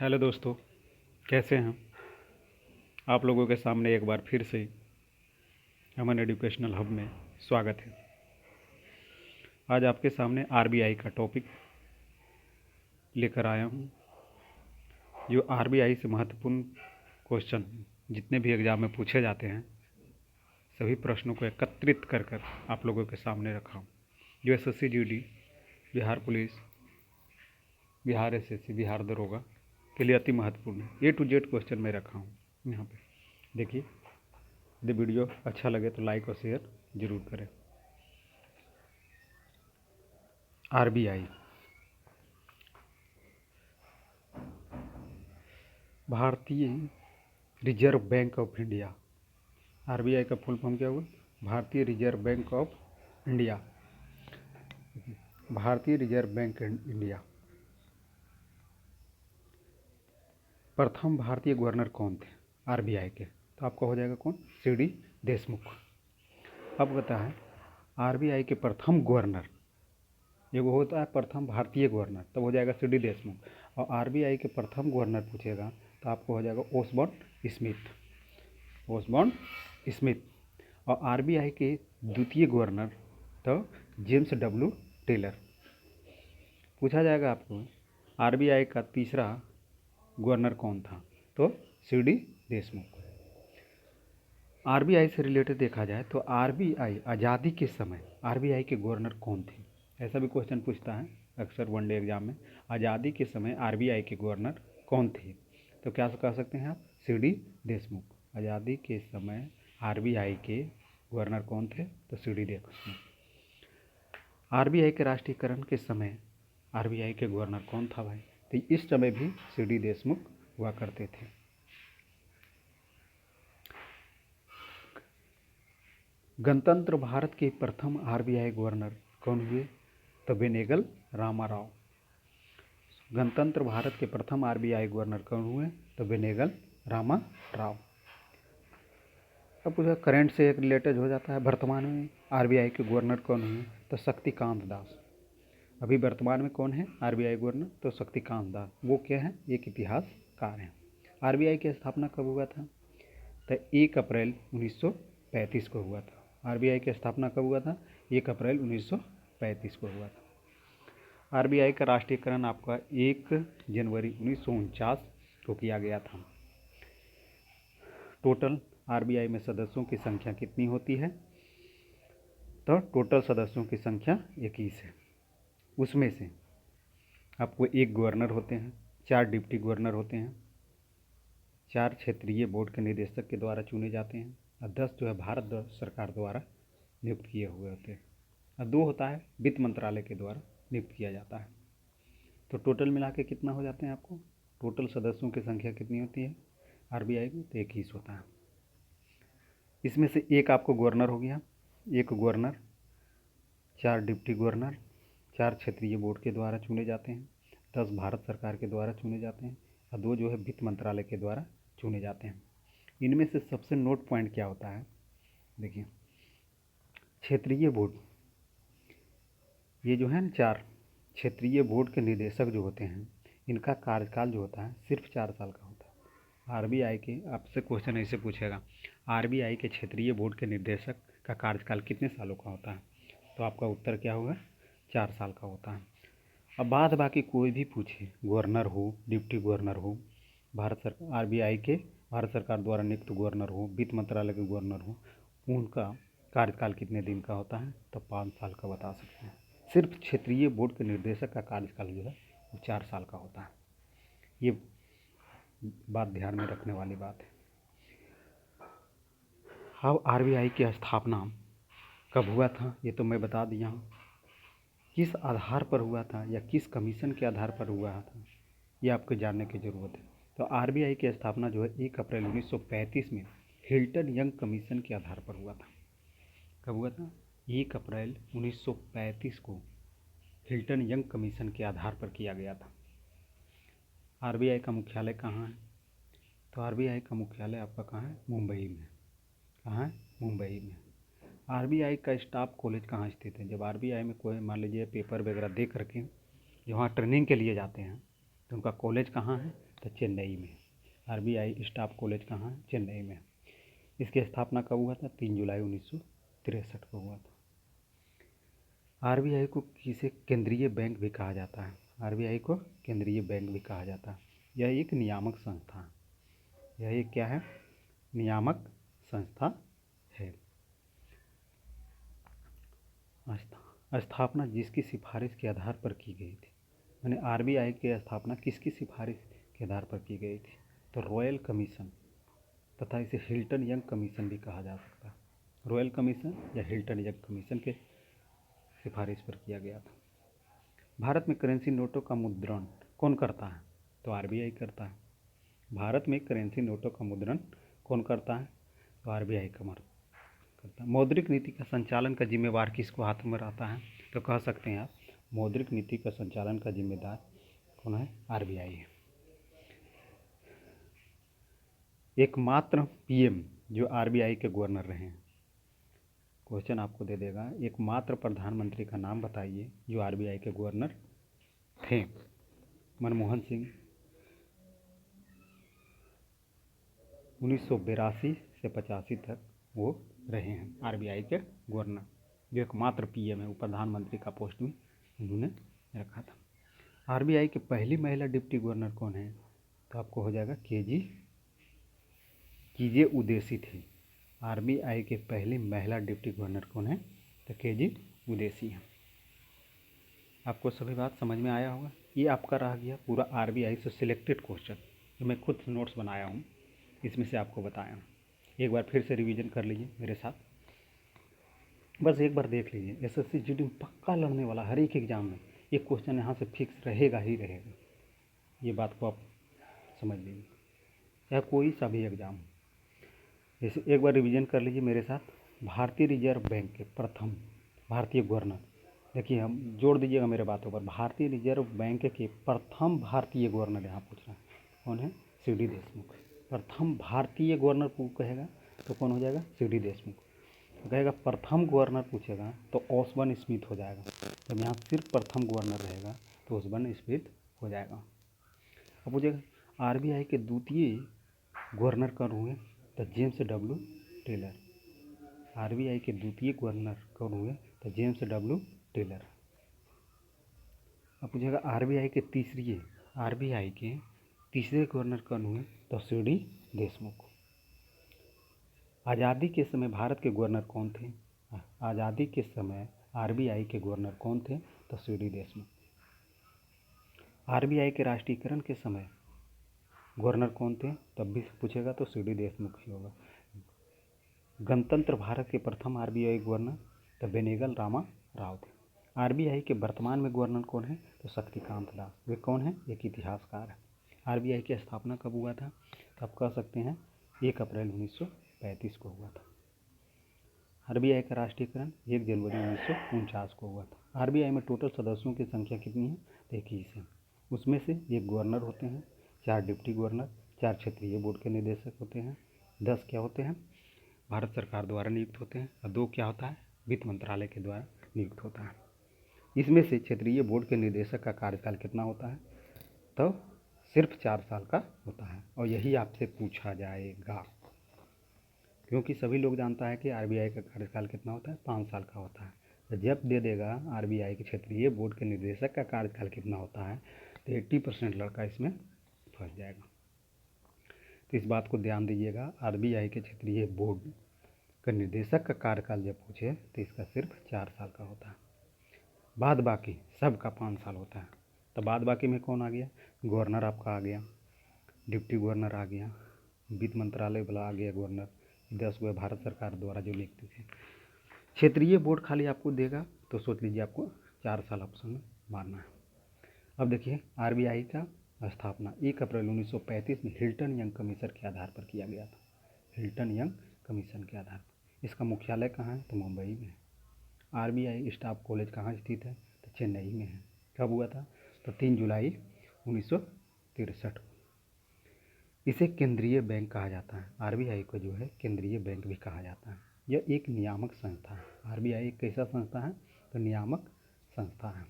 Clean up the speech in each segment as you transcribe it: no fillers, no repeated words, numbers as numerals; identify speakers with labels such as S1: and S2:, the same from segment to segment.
S1: Hello दोस्तों, कैसे हैं? आप लोगों के सामने एक बार फिर से अमन एजुकेशनल हब में स्वागत है। आज आपके सामने आरबीआई का टॉपिक लेकर आया हूं। जो आरबीआई से महत्वपूर्ण क्वेश्चन जितने भी एग्ज़ाम में पूछे जाते हैं, सभी प्रश्नों को एकत्रित कर आप लोगों के सामने रखा हूँ। जो SSC GD, Bihar police, Bihar SSC, Bihar दरोगा के लिए अति महत्वपूर्ण है। ए टू जेड क्वेश्चन में रखा हूँ यहाँ पे। देखिए, यदि वीडियो अच्छा लगे तो लाइक और शेयर जरूर करें। आरबीआई, भारतीय reserve bank of India. RBI का फुल फॉर्म क्या हुआ? भारतीय रिजर्व बैंक ऑफ इंडिया। भारतीय रिजर्व बैंक इंडिया। प्रथम भारतीय गवर्नर कौन थे आरबीआई के? तो आपका हो जाएगा कौन? सीडी देशमुख। अब बता है आरबीआई के प्रथम गवर्नर, एगो होता है प्रथम भारतीय गवर्नर, तब हो जाएगा सीडी देशमुख। और आरबीआई के प्रथम गवर्नर पूछेगा तो आपको हो जाएगा ओसबॉर्न स्मिथ। Osborne Smith. और आरबीआई के द्वितीय गवर्नर तो जेम्स डब्ल्यू टेलर। पूछा जाएगा आपको आरबीआई का तीसरा गवर्नर कौन था? तो सीडी देशमुख। आरबीआई से रिलेटेड देखा जाए तो आरबीआई आज़ादी के समय आरबीआई के गवर्नर कौन थे? ऐसा भी क्वेश्चन पूछता है अक्सर वनडे एग्जाम में। आज़ादी के समय आरबीआई के गवर्नर कौन थे? तो क्या कह सकते हैं आप? सीडी देशमुख। आज़ादी के समय आरबीआई के गवर्नर कौन थे? तो सीडी देशमुख। आरबीआई के राष्ट्रीयकरण के समय आरबीआई के गवर्नर कौन था भाई? तो इस समय भी सीडी देशमुख हुआ करते थे। गणतंत्र भारत के प्रथम आरबीआई गवर्नर कौन हुए? तो बेनेगल रामाराव। गणतंत्र भारत के प्रथम आरबीआई गवर्नर कौन हुए? तो बेनेगल रामाराव। अब पूछा करंट से एक रिलेटेड हो जाता है, वर्तमान में आरबीआई के गवर्नर कौन हुए? तो शक्तिकांत दास। अभी वर्तमान में कौन है आरबीआई गवर्नर? तो शक्तिकांत दास। वो क्या है? एक इतिहासकार हैं। आरबीआई की स्थापना कब हुआ था? तो 1 अप्रैल 1935 को हुआ था। आरबीआई की स्थापना कब हुआ था? 1 अप्रैल 1935 को हुआ था। आरबीआई का राष्ट्रीयकरण आपका 1 जनवरी 1949 को किया गया था। टोटल आरबीआई में सदस्यों की संख्या कितनी होती है? तो टोटल सदस्यों की संख्या 21 है। उसमें से आपको 1 गवर्नर होते हैं, 4 डिप्टी गवर्नर होते हैं, 4 क्षेत्रीय बोर्ड के निदेशक के द्वारा चुने जाते हैं और 10 जो है भारत सरकार द्वारा नियुक्त किए हुए होते हैं और 2 होता है वित्त मंत्रालय के द्वारा नियुक्त किया जाता है। तो टोटल मिला के कितना हो जाते हैं आपको? टोटल सदस्यों की संख्या कितनी होती है आरबीआई में? तो 21 होता है। इसमें से 1 आपको गवर्नर हो गया, 1 गवर्नर, 4 डिप्टी गवर्नर, 4 क्षेत्रीय बोर्ड के द्वारा चुने जाते हैं, 10 भारत सरकार के द्वारा चुने जाते हैं और 2 जो है वित्त मंत्रालय के द्वारा चुने जाते हैं। इनमें से सबसे नोट पॉइंट क्या होता है? देखिए, क्षेत्रीय बोर्ड, ये जो है ना 4 क्षेत्रीय बोर्ड के निदेशक जो होते हैं, इनका कार्यकाल जो होता है सिर्फ 4 साल का होता है। आरबीआई के आपसे क्वेश्चन ऐसे पूछेगा, आरबीआई के क्षेत्रीय बोर्ड के निदेशक का कार्यकाल कितने सालों का होता है? तो आपका उत्तर क्या होगा? 4 साल का होता है। अब बाद बाकी कोई भी पूछे, गवर्नर हो, डिप्टी गवर्नर हो, आरबीआई के भारत सरकार द्वारा नियुक्त गवर्नर हो, वित्त मंत्रालय के गवर्नर हो, उनका कार्यकाल कितने दिन का होता है? तो 5 साल का बता सकते हैं। सिर्फ क्षेत्रीय बोर्ड के निर्देशक का कार्यकाल जो है वो 4 साल का होता है। ये बात ध्यान में रखने वाली बात है। अब आरबीआई की स्थापना कब हुआ था ये तो मैं बता दिया हूँ। किस आधार पर हुआ था या किस कमीशन के आधार पर हुआ था ये आपको जानने की ज़रूरत है। तो आरबीआई की स्थापना जो है 1 अप्रैल 1935 में हिल्टन यंग कमीशन के आधार पर हुआ था। कब हुआ था? 1 अप्रैल 1935 को हिल्टन यंग कमीशन के आधार पर किया गया था। आरबीआई का मुख्यालय कहाँ है? तो आरबीआई का मुख्यालय आपका कहाँ है? मुंबई में। कहाँ है? मुंबई में। आरबीआई का स्टाफ कॉलेज कहाँ स्थित है? जब आरबीआई में कोई मान लीजिए पेपर वगैरह दे करके जो वहाँ ट्रेनिंग के लिए जाते हैं तो उनका कॉलेज कहाँ है? तो चेन्नई में। आरबीआई स्टाफ कॉलेज कहाँ है? चेन्नई में। इसकी स्थापना कब हुआ था? 3 जुलाई 1963 को हुआ था। आरबीआई को किसे केंद्रीय बैंक भी कहा जाता है? आरबीआई को केंद्रीय बैंक भी कहा जाता है। यह एक नियामक संस्था है। यह एक क्या है? नियामक संस्था है। स्थापना जिसकी सिफारिश के आधार पर की गई थी, मैंने आरबीआई की स्थापना किसकी सिफारिश के आधार पर की गई थी? तो रॉयल कमीशन, तथा इसे हिल्टन यंग कमीशन भी कहा जा सकता है। रॉयल कमीशन या हिल्टन यंग कमीशन के सिफारिश पर किया गया था। भारत में करेंसी नोटों का मुद्रण कौन करता है? तो आरबीआई करता है। भारत में करेंसी नोटों का मुद्रण कौन करता है? तो आरबीआई करता है। मौद्रिक नीति का संचालन का जिम्मेवार किसको हाथ में रहता है? तो कह सकते हैं आप, मौद्रिक नीति का संचालन का जिम्मेदार कौन है? आरबीआई है। एकमात्र पीएम जो आरबीआई के गवर्नर रहे हैं। क्वेश्चन आपको दे देगा, एकमात्र प्रधानमंत्री का नाम बताइए जो आरबीआई के गवर्नर थे। मनमोहन सिंह 1982 से 85 तक वो रहे हैं आरबीआई के गवर्नर। जो एकमात्र पीएम है, वो प्रधानमंत्री का पोस्ट भी उन्होंने रखा था। आरबीआई की पहली महिला डिप्टी गवर्नर कौन है? तो आपको हो जाएगा कीजे उदेसी थी। आरबीआई के पहली महिला डिप्टी गवर्नर कौन है? तो केजी उदेसी है। आपको सभी बात समझ में आया होगा। ये आपका रह गया पूरा आरबीआई से सिलेक्टेड क्वेश्चन, जो मैं खुद नोट्स बनाया हूँ, इसमें से आपको बताया हूँ। एक बार फिर से रिवीजन कर लीजिए मेरे साथ, बस एक बार देख लीजिए। एसएससी जीडी में पक्का लड़ने वाला हर एक एग्जाम में एक क्वेश्चन यहाँ से फिक्स रहेगा ही रहेगा। ये बात को आप समझ लीजिए, चाहे कोई सा भी एग्जाम। जैसे एक बार रिवीजन कर लीजिए मेरे साथ। भारतीय रिजर्व बैंक के प्रथम भारतीय गवर्नर, देखिए हम जोड़ दीजिएगा मेरे बातों पर। भारतीय रिजर्व बैंक के प्रथम भारतीय गवर्नर यहाँ पूछ रहा है, कौन है? सीडी देशमुख। प्रथम भारतीय गवर्नर कहेगा तो कौन हो जाएगा? सीडी देशमुख। कहेगा प्रथम गवर्नर पूछेगा तो ओसबर्न स्मिथ हो जाएगा। जब यहाँ सिर्फ प्रथम गवर्नर रहेगा तो ओसबर्न स्मिथ हो जाएगा। अब पूछेगा आरबीआई के द्वितीय गवर्नर कौन हुए? तो जेम्स डब्ल्यू टेलर। आरबीआई के द्वितीय गवर्नर कौन हुए? तो जेम्स डब्ल्यू टेलर। अब पूछेगा आरबीआई के तीसरे गवर्नर कौन हुए? तो सीडी देशमुख। आज़ादी के समय भारत के गवर्नर कौन थे? आज़ादी के समय आरबीआई के गवर्नर कौन थे? तो सीडी देशमुख। आरबीआई के राष्ट्रीयकरण के समय गवर्नर कौन थे? तब भी पूछेगा तो सीडी देशमुख ही होगा। गणतंत्र भारत के प्रथम आरबीआई गवर्नर तो बेनेगल रामा राव थे। आरबीआई के वर्तमान में गवर्नर कौन है? तो शक्तिकांत दास। वे कौन है? एक इतिहासकार है। आरबीआई की स्थापना कब हुआ था? तो आप कह सकते हैं 1 अप्रैल 1935 को हुआ था। आरबीआई का राष्ट्रीयकरण 1 जनवरी 1949 को हुआ था। आरबीआई में टोटल सदस्यों की संख्या कितनी है? तो 21 है। उसमें से 1 गवर्नर होते हैं, 4 डिप्टी गवर्नर, 4 क्षेत्रीय बोर्ड के निदेशक होते हैं, 10 क्या होते हैं? भारत सरकार द्वारा नियुक्त होते हैं, और 2 क्या होता है? वित्त मंत्रालय के द्वारा नियुक्त होता है। इसमें से क्षेत्रीय बोर्ड के निदेशक का कार्यकाल कितना होता है? तो सिर्फ 4 साल का होता है, और यही आपसे पूछा जाएगा, क्योंकि सभी लोग जानता है कि आरबीआई का कार्यकाल कितना होता है? 5 साल का होता है। तो जब दे देगा आरबीआई के क्षेत्रीय बोर्ड के निदेशक का कार्यकाल कितना होता है, तो 80% लड़का इसमें फंस जाएगा। तो इस बात को ध्यान दीजिएगा, आरबीआई के क्षेत्रीय बोर्ड का निदेशक का कार्यकाल जब पूछे तो इसका सिर्फ 4 साल का होता है। बाद बाकी सबका 5 साल होता है। तो बाद बाकी में कौन आ गया? गवर्नर आपका आ गया, डिप्टी गवर्नर आ गया, वित्त मंत्रालय वाला आ गया गवर्नर, 10 गो भारत सरकार द्वारा जो नियुक्त थे। क्षेत्रीय बोर्ड खाली आपको देगा तो सोच लीजिए आपको 4 साल ऑप्शन में मारना है। अब देखिए आरबीआई का स्थापना 1 अप्रैल 1935 में हिल्टन यंग कमीशन के आधार पर किया गया था। हिल्टन यंग कमीशन के आधार पर। इसका मुख्यालय कहाँ है? तो मुंबई में है। आरबीआई स्टाफ कॉलेज कहाँ स्थित है? तो चेन्नई में है। कब हुआ था? तो 3 जुलाई 1963 को। इसे केंद्रीय बैंक कहा जाता है। आरबीआई को जो है केंद्रीय बैंक भी कहा जाता है। यह एक नियामक संस्था है। आरबीआई एक कैसा संस्था है? तो नियामक संस्था है।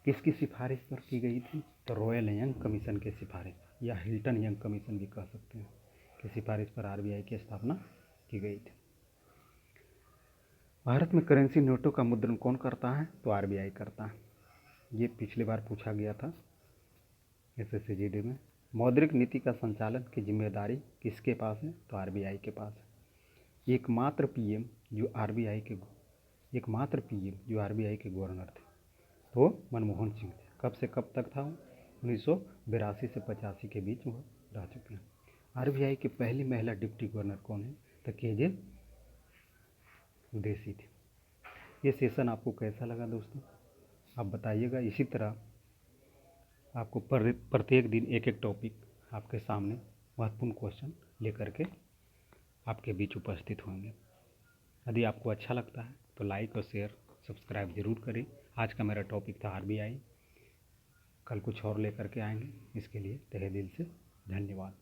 S1: किसकी सिफारिश पर की गई थी? तो रॉयल यंग कमीशन की सिफारिश। या हिल्टन यंग कमीशन भी कह सकते हैं, की सिफारिश पर आरबीआई की स्थापना की गई थी। भारत में करेंसी नोटों का मुद्रण कौन करता है? तो आरबीआई करता है। ये पिछली बार पूछा गया था SSCGD में। मौद्रिक नीति का संचालन की जिम्मेदारी किसके पास है? तो आरबीआई के पास है। एकमात्र पीएम जो आरबीआई के गवर्नर थे वो मनमोहन सिंह थे। कब से कब तक था? 1982 से 85 के बीच वो रह चुके हैं। आरबीआई की पहली महिला डिप्टी गवर्नर कौन है? तो KJ उदेसी थी। ये सेशन आपको कैसा लगा दोस्तों? आप बताइएगा। इसी तरह आपको प्रत्येक दिन एक एक टॉपिक आपके सामने महत्वपूर्ण क्वेश्चन लेकर के आपके बीच उपस्थित होंगे। यदि आपको अच्छा लगता है तो लाइक और शेयर सब्सक्राइब ज़रूर करें। आज का मेरा टॉपिक था आरबीआई। कल कुछ और लेकर के आएंगे। इसके लिए तहे दिल से धन्यवाद।